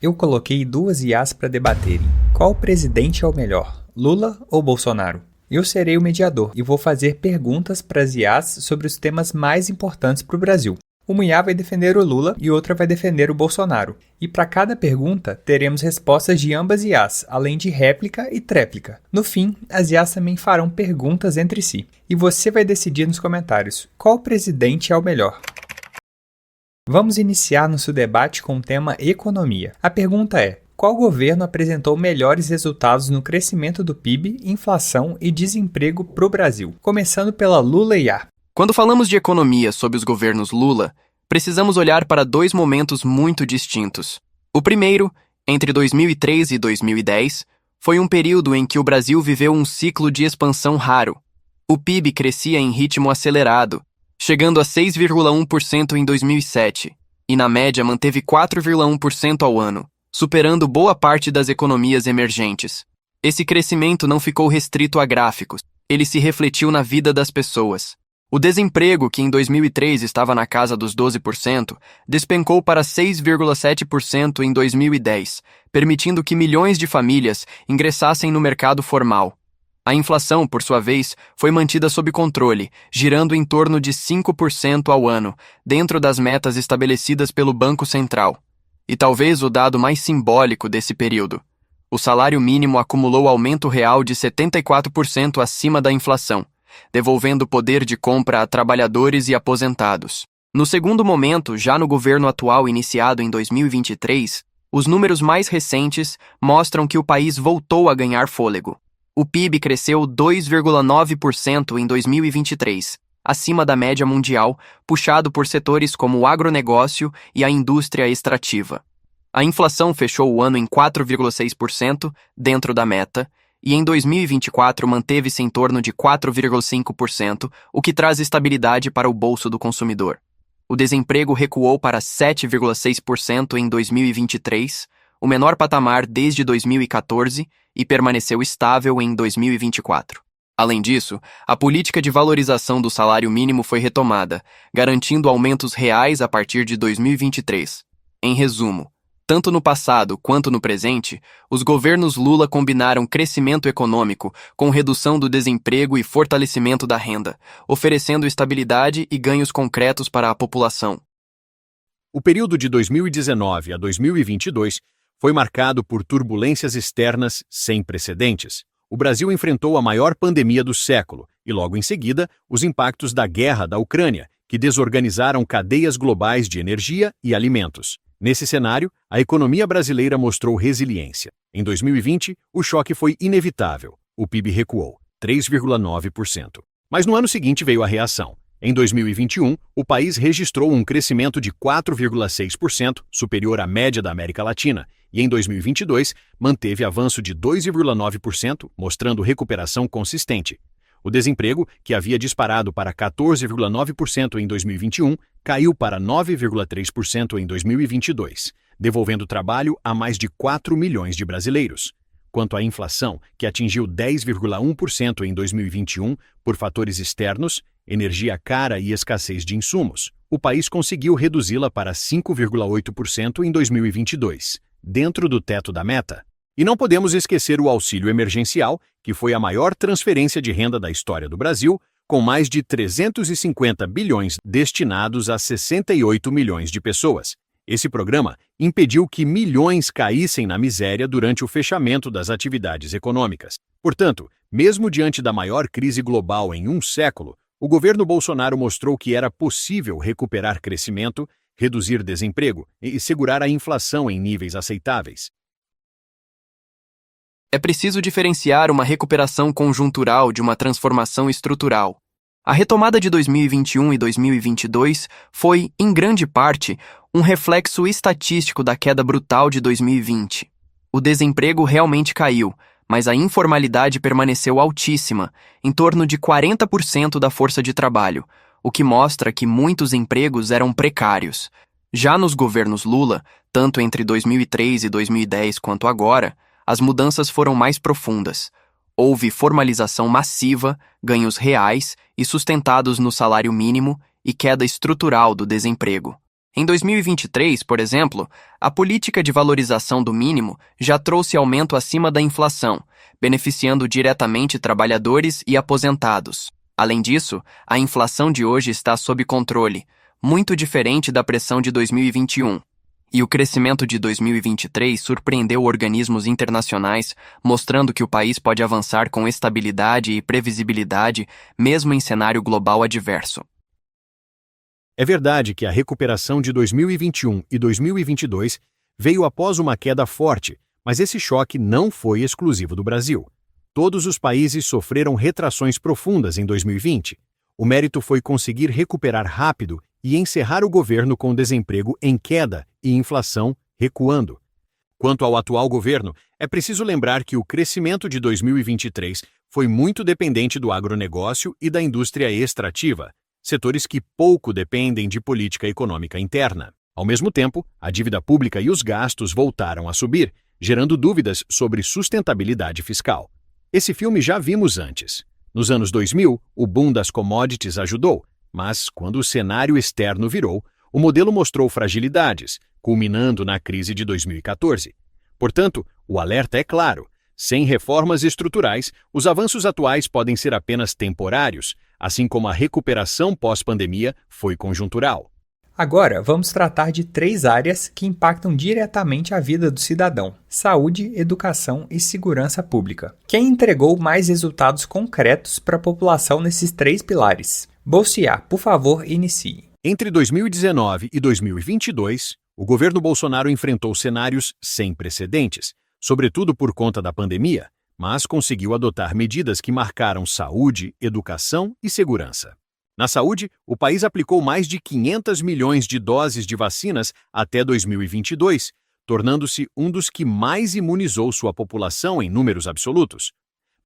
Eu coloquei duas IAs para debaterem. Qual presidente é o melhor, Lula ou Bolsonaro? Eu serei o mediador e vou fazer perguntas para as IAs sobre os temas mais importantes para o Brasil. Uma IA vai defender o Lula e outra vai defender o Bolsonaro. E para cada pergunta, teremos respostas de ambas IAs, além de réplica e tréplica. No fim, as IAs também farão perguntas entre si. E você vai decidir nos comentários qual presidente é o melhor. Vamos iniciar nosso debate com o tema economia. A pergunta é: qual governo apresentou melhores resultados no crescimento do PIB, inflação e desemprego para o Brasil? Começando pela Lula IA. Quando falamos de economia sob os governos Lula, precisamos olhar para dois momentos muito distintos. O primeiro, entre 2003 e 2010, foi um período em que o Brasil viveu um ciclo de expansão raro. O PIB crescia em ritmo acelerado, chegando a 6,1% em 2007, e na média manteve 4,1% ao ano, superando boa parte das economias emergentes. Esse crescimento não ficou restrito a gráficos, ele se refletiu na vida das pessoas. O desemprego, que em 2003 estava na casa dos 12%, despencou para 6,7% em 2010, permitindo que milhões de famílias ingressassem no mercado formal. A inflação, por sua vez, foi mantida sob controle, girando em torno de 5% ao ano, dentro das metas estabelecidas pelo Banco Central. E talvez o dado mais simbólico desse período: o salário mínimo acumulou aumento real de 74% acima da inflação, devolvendo poder de compra a trabalhadores e aposentados. No segundo momento, já no governo atual iniciado em 2023, os números mais recentes mostram que o país voltou a ganhar fôlego. O PIB cresceu 2,9% em 2023, acima da média mundial, puxado por setores como o agronegócio e a indústria extrativa. A inflação fechou o ano em 4,6%, dentro da meta, e em 2024 manteve-se em torno de 4,5%, o que traz estabilidade para o bolso do consumidor. O desemprego recuou para 7,6% em 2023, o menor patamar desde 2014, e permaneceu estável em 2024. Além disso, a política de valorização do salário mínimo foi retomada, garantindo aumentos reais a partir de 2023. Em resumo, tanto no passado quanto no presente, os governos Lula combinaram crescimento econômico com redução do desemprego e fortalecimento da renda, oferecendo estabilidade e ganhos concretos para a população. O período de 2019 a 2022 foi marcado por turbulências externas sem precedentes. O Brasil enfrentou a maior pandemia do século e, logo em seguida, os impactos da guerra da Ucrânia, que desorganizaram cadeias globais de energia e alimentos. Nesse cenário, a economia brasileira mostrou resiliência. Em 2020, o choque foi inevitável. O PIB recuou 3,9%. Mas no ano seguinte veio a reação. Em 2021, o país registrou um crescimento de 4,6%, superior à média da América Latina, e em 2022 manteve avanço de 2,9%, mostrando recuperação consistente. O desemprego, que havia disparado para 14,9% em 2021, caiu para 9,3% em 2022, devolvendo trabalho a mais de 4 milhões de brasileiros. Quanto à inflação, que atingiu 10,1% em 2021 por fatores externos, energia cara e escassez de insumos, o país conseguiu reduzi-la para 5,8% em 2022, dentro do teto da meta. E não podemos esquecer o auxílio emergencial, que foi a maior transferência de renda da história do Brasil, com mais de 350 bilhões destinados a 68 milhões de pessoas. Esse programa impediu que milhões caíssem na miséria durante o fechamento das atividades econômicas. Portanto, mesmo diante da maior crise global em um século, o governo Bolsonaro mostrou que era possível recuperar crescimento, reduzir desemprego e segurar a inflação em níveis aceitáveis. É preciso diferenciar uma recuperação conjuntural de uma transformação estrutural. A retomada de 2021 e 2022 foi, em grande parte, um reflexo estatístico da queda brutal de 2020. O desemprego realmente caiu, mas a informalidade permaneceu altíssima, em torno de 40% da força de trabalho, o que mostra que muitos empregos eram precários. Já nos governos Lula, tanto entre 2003 e 2010 quanto agora, as mudanças foram mais profundas. Houve formalização massiva, ganhos reais e sustentados no salário mínimo e queda estrutural do desemprego. Em 2023, por exemplo, a política de valorização do mínimo já trouxe aumento acima da inflação, beneficiando diretamente trabalhadores e aposentados. Além disso, a inflação de hoje está sob controle, muito diferente da pressão de 2021. E o crescimento de 2023 surpreendeu organismos internacionais, mostrando que o país pode avançar com estabilidade e previsibilidade, mesmo em cenário global adverso. É verdade que a recuperação de 2021 e 2022 veio após uma queda forte, mas esse choque não foi exclusivo do Brasil. Todos os países sofreram retrações profundas em 2020. O mérito foi conseguir recuperar rápido e encerrar o governo com desemprego em queda e inflação recuando. Quanto ao atual governo, é preciso lembrar que o crescimento de 2023 foi muito dependente do agronegócio e da indústria extrativa, setores que pouco dependem de política econômica interna. Ao mesmo tempo, a dívida pública e os gastos voltaram a subir, gerando dúvidas sobre sustentabilidade fiscal. Esse filme já vimos antes. Nos anos 2000, o boom das commodities ajudou, mas quando o cenário externo virou, o modelo mostrou fragilidades, culminando na crise de 2014. Portanto, o alerta é claro: sem reformas estruturais, os avanços atuais podem ser apenas temporários, assim como a recuperação pós-pandemia foi conjuntural. Agora, vamos tratar de 3 áreas que impactam diretamente a vida do cidadão: saúde, educação e segurança pública. Quem entregou mais resultados concretos para a população nesses 3 pilares? Bolciá, por favor, inicie. Entre 2019 e 2022, o governo Bolsonaro enfrentou cenários sem precedentes, sobretudo por conta da pandemia, mas conseguiu adotar medidas que marcaram saúde, educação e segurança. Na saúde, o país aplicou mais de 500 milhões de doses de vacinas até 2022, tornando-se um dos que mais imunizou sua população em números absolutos.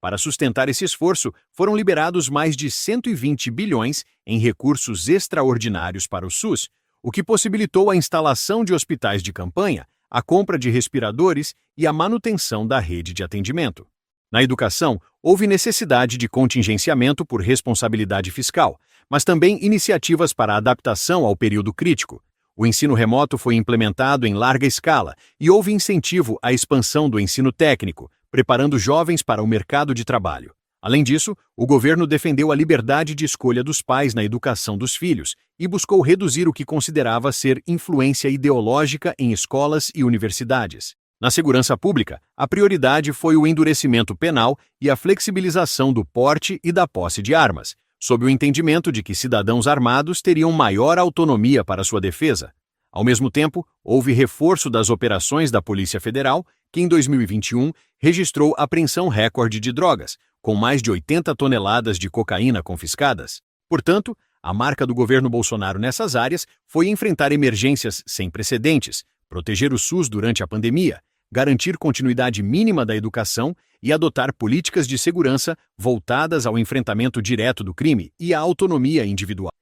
Para sustentar esse esforço, foram liberados mais de 120 bilhões em recursos extraordinários para o SUS, o que possibilitou a instalação de hospitais de campanha, a compra de respiradores e a manutenção da rede de atendimento. Na educação, houve necessidade de contingenciamento por responsabilidade fiscal, mas também iniciativas para adaptação ao período crítico. O ensino remoto foi implementado em larga escala e houve incentivo à expansão do ensino técnico, preparando jovens para o mercado de trabalho. Além disso, o governo defendeu a liberdade de escolha dos pais na educação dos filhos e buscou reduzir o que considerava ser influência ideológica em escolas e universidades. Na segurança pública, a prioridade foi o endurecimento penal e a flexibilização do porte e da posse de armas, sob o entendimento de que cidadãos armados teriam maior autonomia para sua defesa. Ao mesmo tempo, houve reforço das operações da Polícia Federal, que em 2021 registrou apreensão recorde de drogas, com mais de 80 toneladas de cocaína confiscadas. Portanto, a marca do governo Bolsonaro nessas áreas foi enfrentar emergências sem precedentes, proteger o SUS durante a pandemia, garantir continuidade mínima da educação e adotar políticas de segurança voltadas ao enfrentamento direto do crime e à autonomia individual.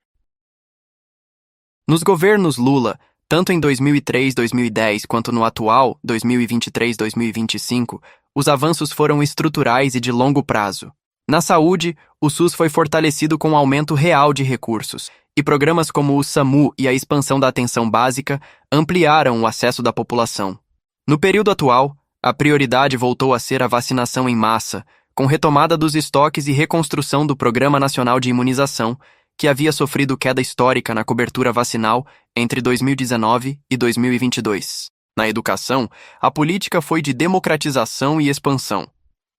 Nos governos Lula, tanto em 2003-2010 quanto no atual 2023-2025, os avanços foram estruturais e de longo prazo. Na saúde, o SUS foi fortalecido com um aumento real de recursos, e programas como o SAMU e a expansão da atenção básica ampliaram o acesso da população. No período atual, a prioridade voltou a ser a vacinação em massa, com retomada dos estoques e reconstrução do Programa Nacional de Imunização, que havia sofrido queda histórica na cobertura vacinal entre 2019 e 2022. Na educação, a política foi de democratização e expansão.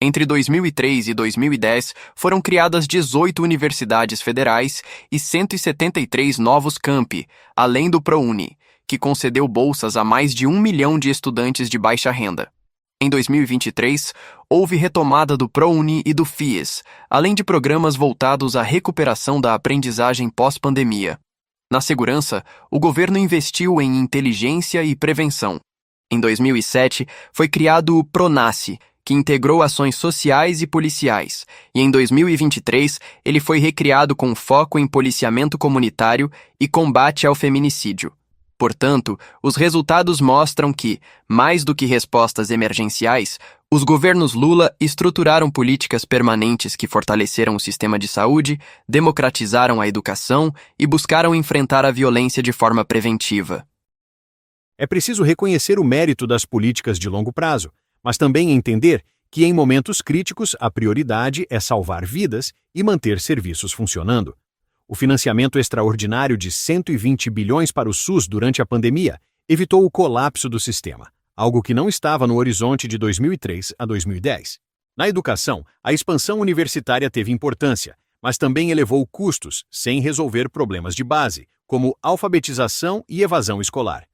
Entre 2003 e 2010, foram criadas 18 universidades federais e 173 novos campi, além do ProUni, que concedeu bolsas a mais de 1 milhão de estudantes de baixa renda. Em 2023, houve retomada do ProUni e do FIES, além de programas voltados à recuperação da aprendizagem pós-pandemia. Na segurança, o governo investiu em inteligência e prevenção. Em 2007, foi criado o PRONASSE, que integrou ações sociais e policiais, e em 2023 ele foi recriado com foco em policiamento comunitário e combate ao feminicídio. Portanto, os resultados mostram que, mais do que respostas emergenciais, os governos Lula estruturaram políticas permanentes que fortaleceram o sistema de saúde, democratizaram a educação e buscaram enfrentar a violência de forma preventiva. É preciso reconhecer o mérito das políticas de longo prazo, mas também entender que em momentos críticos a prioridade é salvar vidas e manter serviços funcionando. O financiamento extraordinário de 120 bilhões para o SUS durante a pandemia evitou o colapso do sistema, algo que não estava no horizonte de 2003 a 2010. Na educação, a expansão universitária teve importância, mas também elevou custos, sem resolver problemas de base, como alfabetização e evasão escolar.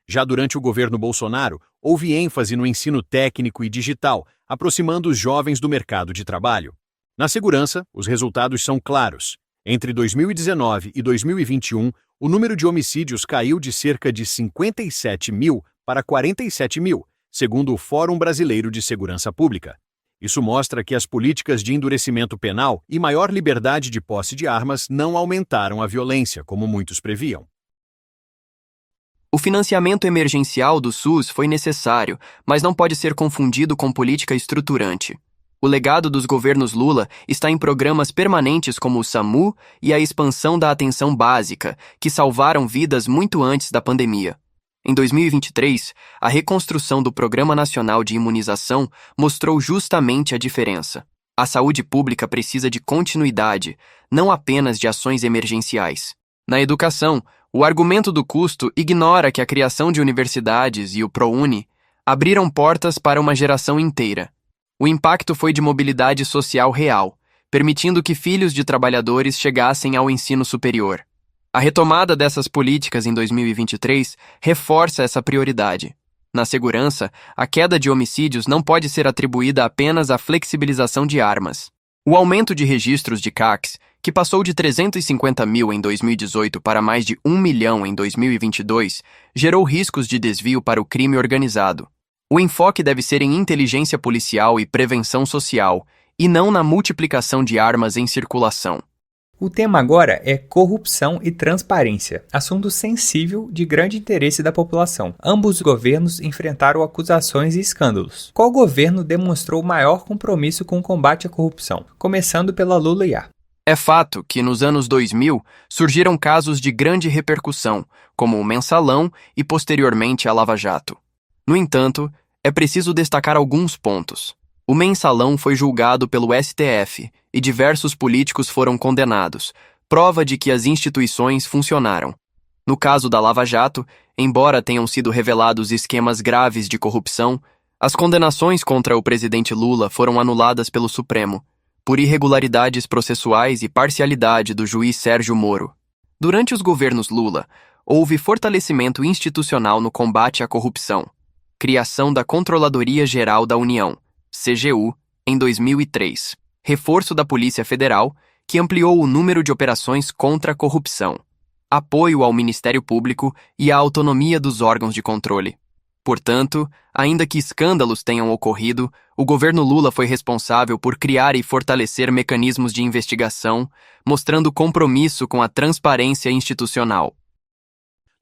Já durante o governo Bolsonaro, houve ênfase no ensino técnico e digital, aproximando os jovens do mercado de trabalho. Na segurança, os resultados são claros. Entre 2019 e 2021, o número de homicídios caiu de cerca de 57 mil para 47 mil, segundo o Fórum Brasileiro de Segurança Pública. Isso mostra que as políticas de endurecimento penal e maior liberdade de posse de armas não aumentaram a violência, como muitos previam. O financiamento emergencial do SUS foi necessário, mas não pode ser confundido com política estruturante. O legado dos governos Lula está em programas permanentes como o SAMU e a expansão da atenção básica, que salvaram vidas muito antes da pandemia. Em 2023, a reconstrução do Programa Nacional de Imunização mostrou justamente a diferença. A saúde pública precisa de continuidade, não apenas de ações emergenciais. Na educação, o argumento do custo ignora que a criação de universidades e o ProUni abriram portas para uma geração inteira. O impacto foi de mobilidade social real, permitindo que filhos de trabalhadores chegassem ao ensino superior. A retomada dessas políticas em 2023 reforça essa prioridade. Na segurança, a queda de homicídios não pode ser atribuída apenas à flexibilização de armas. O aumento de registros de CACs, que passou de 350 mil em 2018 para mais de 1 milhão em 2022, gerou riscos de desvio para o crime organizado. O enfoque deve ser em inteligência policial e prevenção social, e não na multiplicação de armas em circulação. O tema agora é corrupção e transparência, assunto sensível de grande interesse da população. Ambos os governos enfrentaram acusações e escândalos. Qual governo demonstrou maior compromisso com o combate à corrupção? Começando pela Lula-IA. É fato que, nos anos 2000, surgiram casos de grande repercussão, como o Mensalão e, posteriormente, a Lava Jato. No entanto, é preciso destacar alguns pontos. O Mensalão foi julgado pelo STF e diversos políticos foram condenados, prova de que as instituições funcionaram. No caso da Lava Jato, embora tenham sido revelados esquemas graves de corrupção, as condenações contra o presidente Lula foram anuladas pelo Supremo, por irregularidades processuais e parcialidade do juiz Sérgio Moro. Durante os governos Lula, houve fortalecimento institucional no combate à corrupção. Criação da Controladoria Geral da União, CGU, em 2003. Reforço da Polícia Federal, que ampliou o número de operações contra a corrupção. Apoio ao Ministério Público e à autonomia dos órgãos de controle. Portanto, ainda que escândalos tenham ocorrido, o governo Lula foi responsável por criar e fortalecer mecanismos de investigação, mostrando compromisso com a transparência institucional.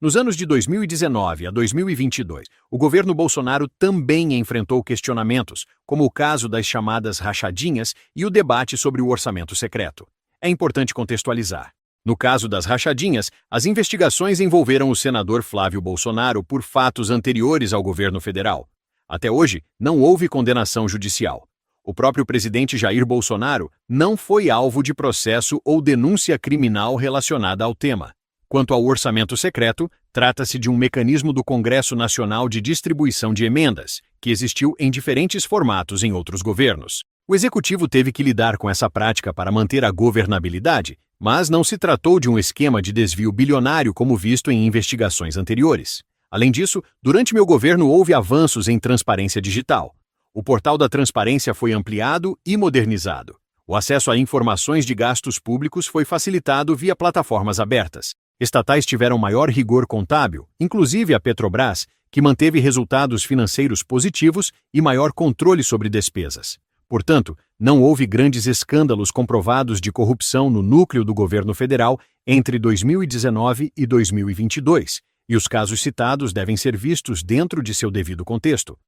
Nos anos de 2019 a 2022, o governo Bolsonaro também enfrentou questionamentos, como o caso das chamadas rachadinhas e o debate sobre o orçamento secreto. É importante contextualizar. No caso das rachadinhas, as investigações envolveram o senador Flávio Bolsonaro por fatos anteriores ao governo federal. Até hoje, não houve condenação judicial. O próprio presidente Jair Bolsonaro não foi alvo de processo ou denúncia criminal relacionada ao tema. Quanto ao orçamento secreto, trata-se de um mecanismo do Congresso Nacional de Distribuição de Emendas, que existiu em diferentes formatos em outros governos. O executivo teve que lidar com essa prática para manter a governabilidade, mas não se tratou de um esquema de desvio bilionário como visto em investigações anteriores. Além disso, durante meu governo houve avanços em transparência digital. O portal da transparência foi ampliado e modernizado. O acesso a informações de gastos públicos foi facilitado via plataformas abertas. Estatais tiveram maior rigor contábil, inclusive a Petrobras, que manteve resultados financeiros positivos e maior controle sobre despesas. Portanto, não houve grandes escândalos comprovados de corrupção no núcleo do governo federal entre 2019 e 2022, e os casos citados devem ser vistos dentro de seu devido contexto.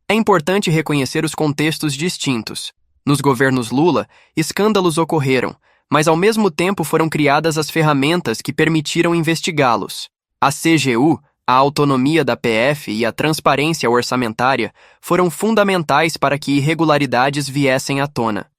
É importante reconhecer os contextos distintos. Nos governos Lula, escândalos ocorreram, mas ao mesmo tempo foram criadas as ferramentas que permitiram investigá-los. A CGU, a autonomia da PF e a transparência orçamentária foram fundamentais para que irregularidades viessem à tona.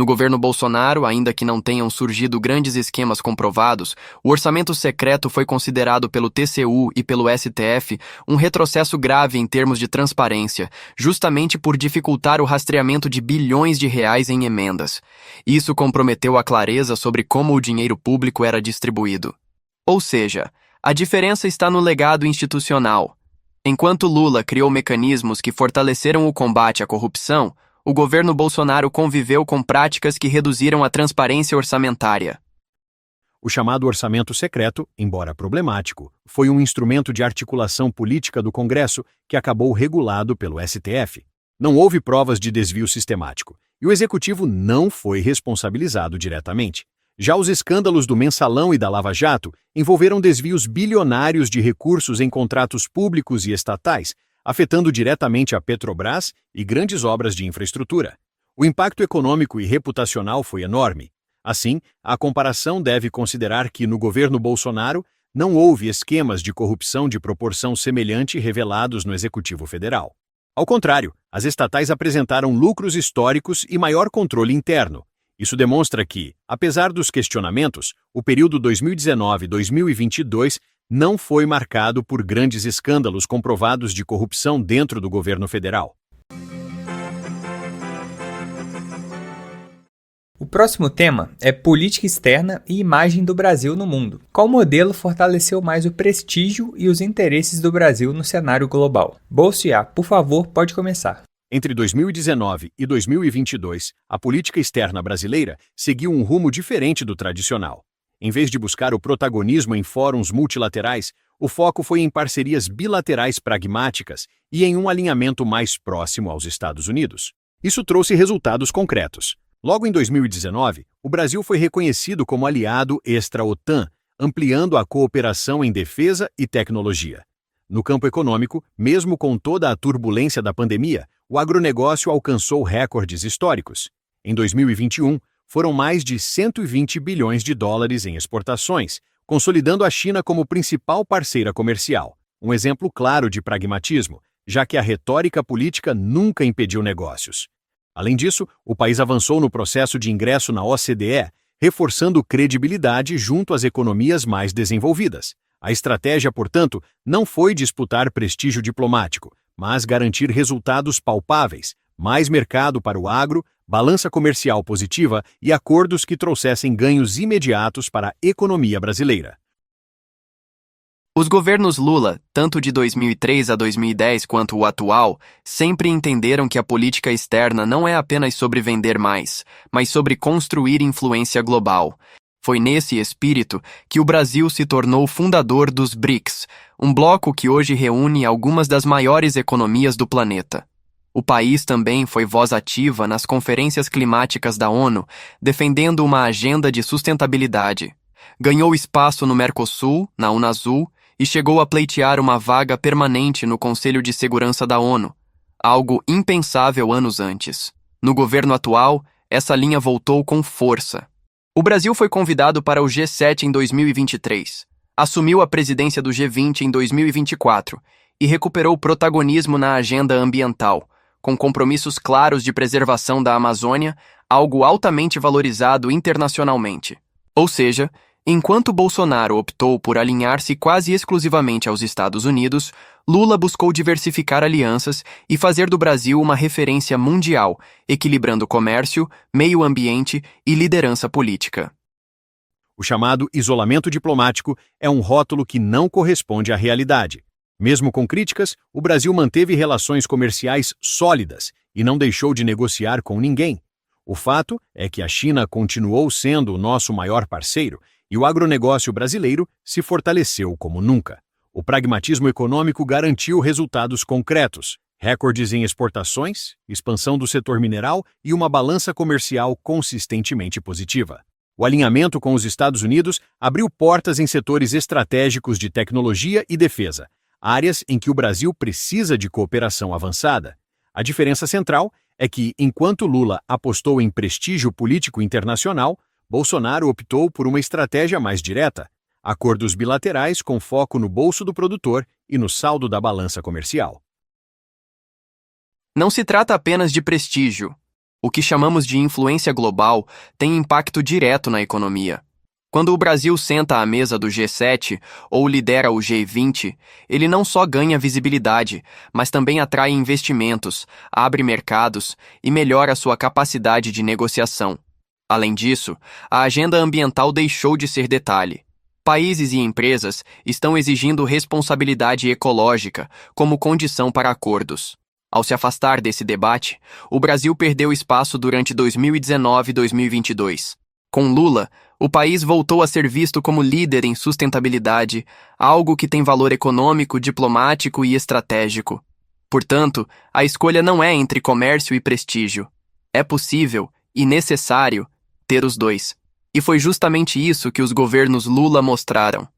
No governo Bolsonaro, ainda que não tenham surgido grandes esquemas comprovados, o orçamento secreto foi considerado pelo TCU e pelo STF um retrocesso grave em termos de transparência, justamente por dificultar o rastreamento de bilhões de reais em emendas. Isso comprometeu a clareza sobre como o dinheiro público era distribuído. Ou seja, a diferença está no legado institucional. Enquanto Lula criou mecanismos que fortaleceram o combate à corrupção, o governo Bolsonaro conviveu com práticas que reduziram a transparência orçamentária. O chamado orçamento secreto, embora problemático, foi um instrumento de articulação política do Congresso que acabou regulado pelo STF. Não houve provas de desvio sistemático, e o Executivo não foi responsabilizado diretamente. Já os escândalos do Mensalão e da Lava Jato envolveram desvios bilionários de recursos em contratos públicos e estatais, afetando diretamente a Petrobras e grandes obras de infraestrutura. O impacto econômico e reputacional foi enorme. Assim, a comparação deve considerar que, no governo Bolsonaro, não houve esquemas de corrupção de proporção semelhante revelados no Executivo Federal. Ao contrário, as estatais apresentaram lucros históricos e maior controle interno. Isso demonstra que, apesar dos questionamentos, o período 2019-2022 não foi marcado por grandes escândalos comprovados de corrupção dentro do governo federal. O próximo tema é política externa e imagem do Brasil no mundo. Qual modelo fortaleceu mais o prestígio e os interesses do Brasil no cenário global? Bolsiá, por favor, pode começar. Entre 2019 e 2022, a política externa brasileira seguiu um rumo diferente do tradicional. Em vez de buscar o protagonismo em fóruns multilaterais, o foco foi em parcerias bilaterais pragmáticas e em um alinhamento mais próximo aos Estados Unidos. Isso trouxe resultados concretos. Logo em 2019, o Brasil foi reconhecido como aliado extra-OTAN, ampliando a cooperação em defesa e tecnologia. No campo econômico, mesmo com toda a turbulência da pandemia, o agronegócio alcançou recordes históricos. Em 2021, foram mais de 120 bilhões de dólares em exportações, consolidando a China como principal parceira comercial. Um exemplo claro de pragmatismo, já que a retórica política nunca impediu negócios. Além disso, o país avançou no processo de ingresso na OCDE, reforçando credibilidade junto às economias mais desenvolvidas. A estratégia, portanto, não foi disputar prestígio diplomático, mas garantir resultados palpáveis, mais mercado para o agro, balança comercial positiva e acordos que trouxessem ganhos imediatos para a economia brasileira. Os governos Lula, tanto de 2003 a 2010 quanto o atual, sempre entenderam que a política externa não é apenas sobre vender mais, mas sobre construir influência global. Foi nesse espírito que o Brasil se tornou fundador dos BRICS, um bloco que hoje reúne algumas das maiores economias do planeta. O país também foi voz ativa nas conferências climáticas da ONU, defendendo uma agenda de sustentabilidade. Ganhou espaço no Mercosul, na Unasul, e chegou a pleitear uma vaga permanente no Conselho de Segurança da ONU, algo impensável anos antes. No governo atual, essa linha voltou com força. O Brasil foi convidado para o G7 em 2023, assumiu a presidência do G20 em 2024 e recuperou protagonismo na agenda ambiental, com compromissos claros de preservação da Amazônia, algo altamente valorizado internacionalmente. Ou seja, enquanto Bolsonaro optou por alinhar-se quase exclusivamente aos Estados Unidos, Lula buscou diversificar alianças e fazer do Brasil uma referência mundial, equilibrando comércio, meio ambiente e liderança política. O chamado isolamento diplomático é um rótulo que não corresponde à realidade. Mesmo com críticas, o Brasil manteve relações comerciais sólidas e não deixou de negociar com ninguém. O fato é que a China continuou sendo o nosso maior parceiro e o agronegócio brasileiro se fortaleceu como nunca. O pragmatismo econômico garantiu resultados concretos, recordes em exportações, expansão do setor mineral e uma balança comercial consistentemente positiva. O alinhamento com os Estados Unidos abriu portas em setores estratégicos de tecnologia e defesa, áreas em que o Brasil precisa de cooperação avançada. A diferença central é que, enquanto Lula apostou em prestígio político internacional, Bolsonaro optou por uma estratégia mais direta: acordos bilaterais com foco no bolso do produtor e no saldo da balança comercial. Não se trata apenas de prestígio. O que chamamos de influência global tem impacto direto na economia. Quando o Brasil senta à mesa do G7 ou lidera o G20, ele não só ganha visibilidade, mas também atrai investimentos, abre mercados e melhora sua capacidade de negociação. Além disso, a agenda ambiental deixou de ser detalhe. Países e empresas estão exigindo responsabilidade ecológica como condição para acordos. Ao se afastar desse debate, o Brasil perdeu espaço durante 2019 e 2022. Com Lula, o país voltou a ser visto como líder em sustentabilidade, algo que tem valor econômico, diplomático e estratégico. Portanto, a escolha não é entre comércio e prestígio. É possível, e necessário, ter os dois. E foi justamente isso que os governos Lula mostraram.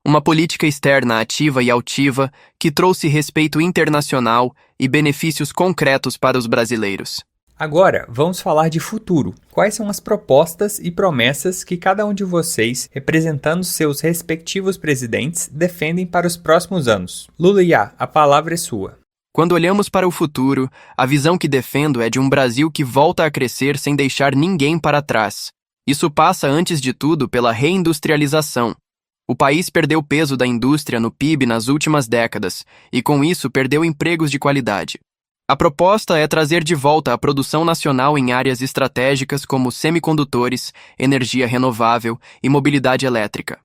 Uma política externa ativa e altiva que trouxe respeito internacional e benefícios concretos para os brasileiros. Agora, vamos falar de futuro. Quais são as propostas e promessas que cada um de vocês, representando seus respectivos presidentes, defendem para os próximos anos? Lula Iá, a palavra é sua. Quando olhamos para o futuro, a visão que defendo é de um Brasil que volta a crescer sem deixar ninguém para trás. Isso passa, antes de tudo, pela reindustrialização. O país perdeu peso da indústria no PIB nas últimas décadas e, com isso, perdeu empregos de qualidade. A proposta é trazer de volta a produção nacional em áreas estratégicas como semicondutores, energia renovável e mobilidade elétrica.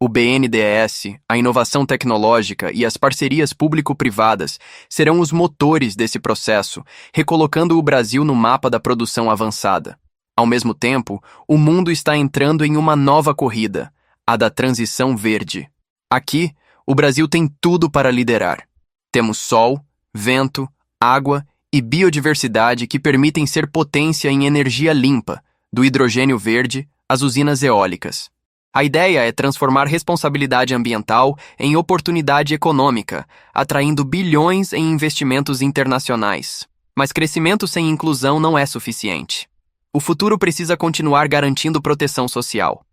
O BNDES, a inovação tecnológica e as parcerias público-privadas serão os motores desse processo, recolocando o Brasil no mapa da produção avançada. Ao mesmo tempo, o mundo está entrando em uma nova corrida, a da transição verde. Aqui, o Brasil tem tudo para liderar. Temos sol, vento, água e biodiversidade que permitem ser potência em energia limpa, do hidrogênio verde às usinas eólicas. A ideia é transformar responsabilidade ambiental em oportunidade econômica, atraindo bilhões em investimentos internacionais. Mas crescimento sem inclusão não é suficiente. O futuro precisa continuar garantindo proteção social.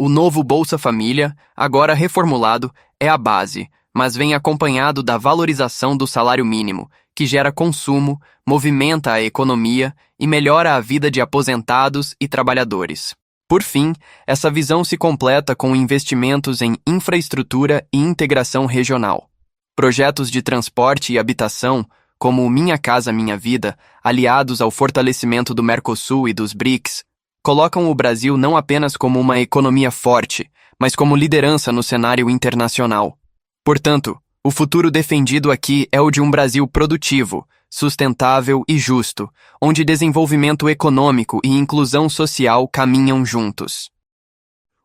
O novo Bolsa Família, agora reformulado, é a base, mas vem acompanhado da valorização do salário mínimo, que gera consumo, movimenta a economia e melhora a vida de aposentados e trabalhadores. Por fim, essa visão se completa com investimentos em infraestrutura e integração regional. Projetos de transporte e habitação, como o Minha Casa Minha Vida, aliados ao fortalecimento do Mercosul e dos BRICS, colocam o Brasil não apenas como uma economia forte, mas como liderança no cenário internacional. Portanto, o futuro defendido aqui é o de um Brasil produtivo, sustentável e justo, onde desenvolvimento econômico e inclusão social caminham juntos.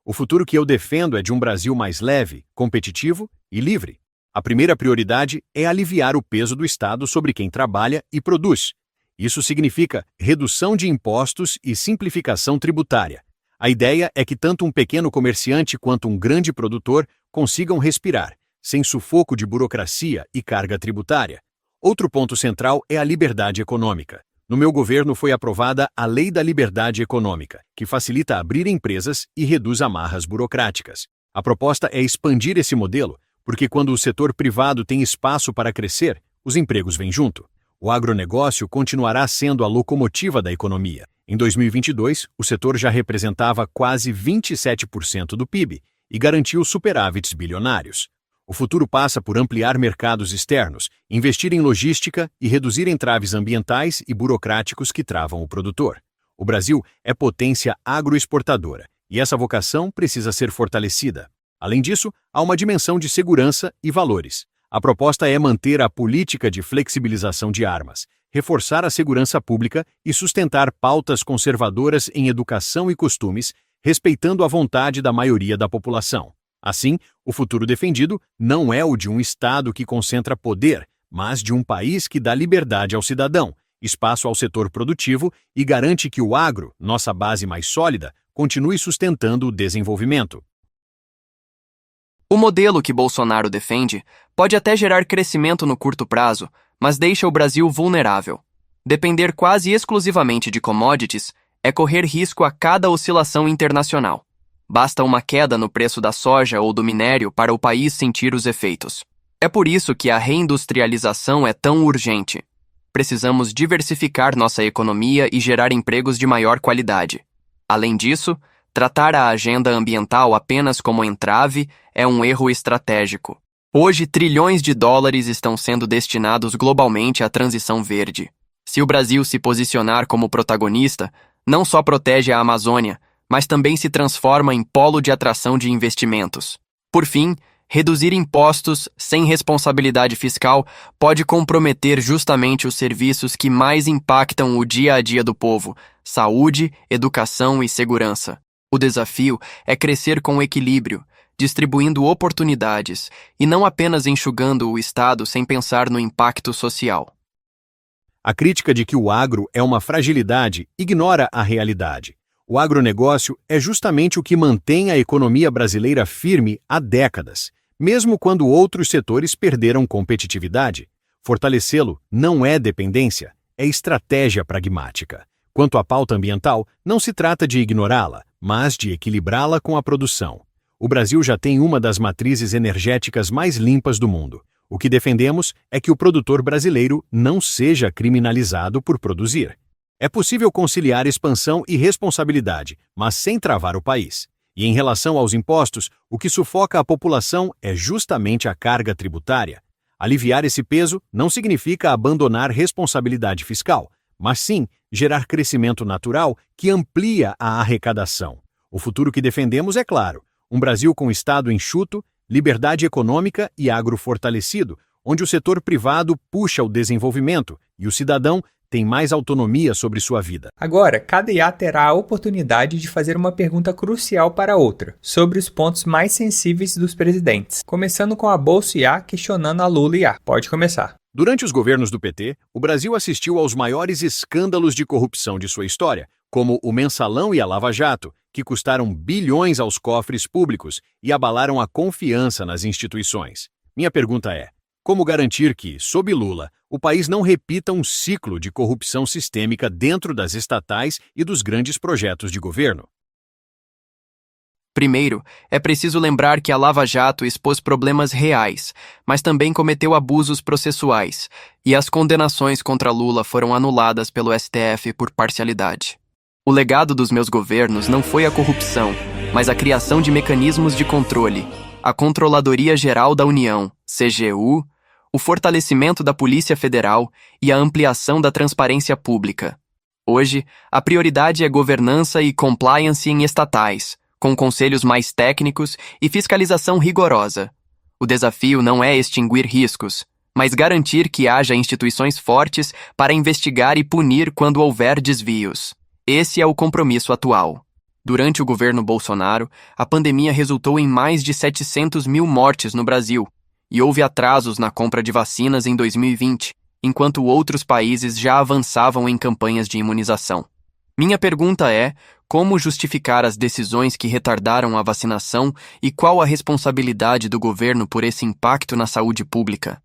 O futuro que eu defendo é de um Brasil mais leve, competitivo e livre. A primeira prioridade é aliviar o peso do Estado sobre quem trabalha e produz. Isso significa redução de impostos e simplificação tributária. A ideia é que tanto um pequeno comerciante quanto um grande produtor consigam respirar, sem sufoco de burocracia e carga tributária. Outro ponto central é a liberdade econômica. No meu governo foi aprovada a Lei da Liberdade Econômica, que facilita abrir empresas e reduz amarras burocráticas. A proposta é expandir esse modelo, porque quando o setor privado tem espaço para crescer, os empregos vêm junto. O agronegócio continuará sendo a locomotiva da economia. Em 2022, o setor já representava quase 27% do PIB e garantiu superávites bilionários. O futuro passa por ampliar mercados externos, investir em logística e reduzir entraves ambientais e burocráticos que travam o produtor. O Brasil é potência agroexportadora e essa vocação precisa ser fortalecida. Além disso, há uma dimensão de segurança e valores. A proposta é manter a política de flexibilização de armas, reforçar a segurança pública e sustentar pautas conservadoras em educação e costumes, respeitando a vontade da maioria da população. Assim, o futuro defendido não é o de um Estado que concentra poder, mas de um país que dá liberdade ao cidadão, espaço ao setor produtivo e garante que o agro, nossa base mais sólida, continue sustentando o desenvolvimento. O modelo que Bolsonaro defende pode até gerar crescimento no curto prazo, mas deixa o Brasil vulnerável. Depender quase exclusivamente de commodities é correr risco a cada oscilação internacional. Basta uma queda no preço da soja ou do minério para o país sentir os efeitos. É por isso que a reindustrialização é tão urgente. Precisamos diversificar nossa economia e gerar empregos de maior qualidade. Além disso, tratar a agenda ambiental apenas como entrave é um erro estratégico. Hoje, trilhões de dólares estão sendo destinados globalmente à transição verde. Se o Brasil se posicionar como protagonista, não só protege a Amazônia, mas também se transforma em polo de atração de investimentos. Por fim, reduzir impostos sem responsabilidade fiscal pode comprometer justamente os serviços que mais impactam o dia a dia do povo: saúde, educação e segurança. O desafio é crescer com equilíbrio, distribuindo oportunidades e não apenas enxugando o Estado sem pensar no impacto social. A crítica de que o agro é uma fragilidade ignora a realidade. O agronegócio é justamente o que mantém a economia brasileira firme há décadas, mesmo quando outros setores perderam competitividade. Fortalecê-lo não é dependência, é estratégia pragmática. Quanto à pauta ambiental, não se trata de ignorá-la, mas de equilibrá-la com a produção. O Brasil já tem uma das matrizes energéticas mais limpas do mundo. O que defendemos é que o produtor brasileiro não seja criminalizado por produzir. É possível conciliar expansão e responsabilidade, mas sem travar o país. E em relação aos impostos, o que sufoca a população é justamente a carga tributária. Aliviar esse peso não significa abandonar responsabilidade fiscal, mas sim gerar crescimento natural que amplia a arrecadação. O futuro que defendemos é claro: um Brasil com Estado enxuto, liberdade econômica e agro fortalecido, onde o setor privado puxa o desenvolvimento e o cidadão tem mais autonomia sobre sua vida. Agora, cada IA terá a oportunidade de fazer uma pergunta crucial para a outra, sobre os pontos mais sensíveis dos presidentes. Começando com a Bolsa IA questionando a Lula IA. Pode começar. Durante os governos do PT, o Brasil assistiu aos maiores escândalos de corrupção de sua história, como o Mensalão e a Lava Jato, que custaram bilhões aos cofres públicos e abalaram a confiança nas instituições. Minha pergunta é: como garantir que, sob Lula, o país não repita um ciclo de corrupção sistêmica dentro das estatais e dos grandes projetos de governo? Primeiro, é preciso lembrar que a Lava Jato expôs problemas reais, mas também cometeu abusos processuais, e as condenações contra Lula foram anuladas pelo STF por parcialidade. O legado dos meus governos não foi a corrupção, mas a criação de mecanismos de controle, a Controladoria Geral da União, CGU, o fortalecimento da Polícia Federal e a ampliação da transparência pública. Hoje, a prioridade é governança e compliance em estatais, com conselhos mais técnicos e fiscalização rigorosa. O desafio não é extinguir riscos, mas garantir que haja instituições fortes para investigar e punir quando houver desvios. Esse é o compromisso atual. Durante o governo Bolsonaro, a pandemia resultou em mais de 700 mil mortes no Brasil, e houve atrasos na compra de vacinas em 2020, enquanto outros países já avançavam em campanhas de imunização. Minha pergunta é: como justificar as decisões que retardaram a vacinação e qual a responsabilidade do governo por esse impacto na saúde pública?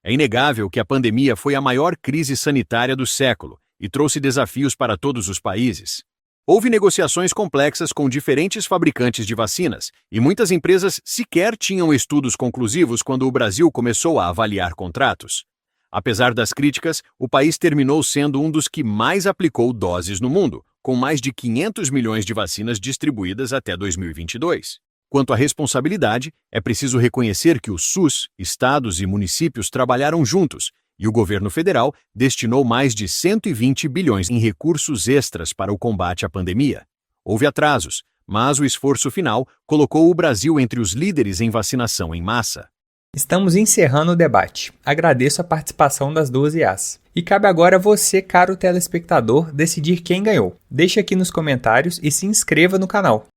É inegável que a pandemia foi a maior crise sanitária do século e trouxe desafios para todos os países. Houve negociações complexas com diferentes fabricantes de vacinas, e muitas empresas sequer tinham estudos conclusivos quando o Brasil começou a avaliar contratos. Apesar das críticas, o país terminou sendo um dos que mais aplicou doses no mundo, com mais de 500 milhões de vacinas distribuídas até 2022. Quanto à responsabilidade, é preciso reconhecer que o SUS, estados e municípios trabalharam juntos, e o governo federal destinou mais de 120 bilhões em recursos extras para o combate à pandemia. Houve atrasos, mas o esforço final colocou o Brasil entre os líderes em vacinação em massa. Estamos encerrando o debate. Agradeço a participação das duas IAs. E cabe agora a você, caro telespectador, decidir quem ganhou. Deixe aqui nos comentários e se inscreva no canal.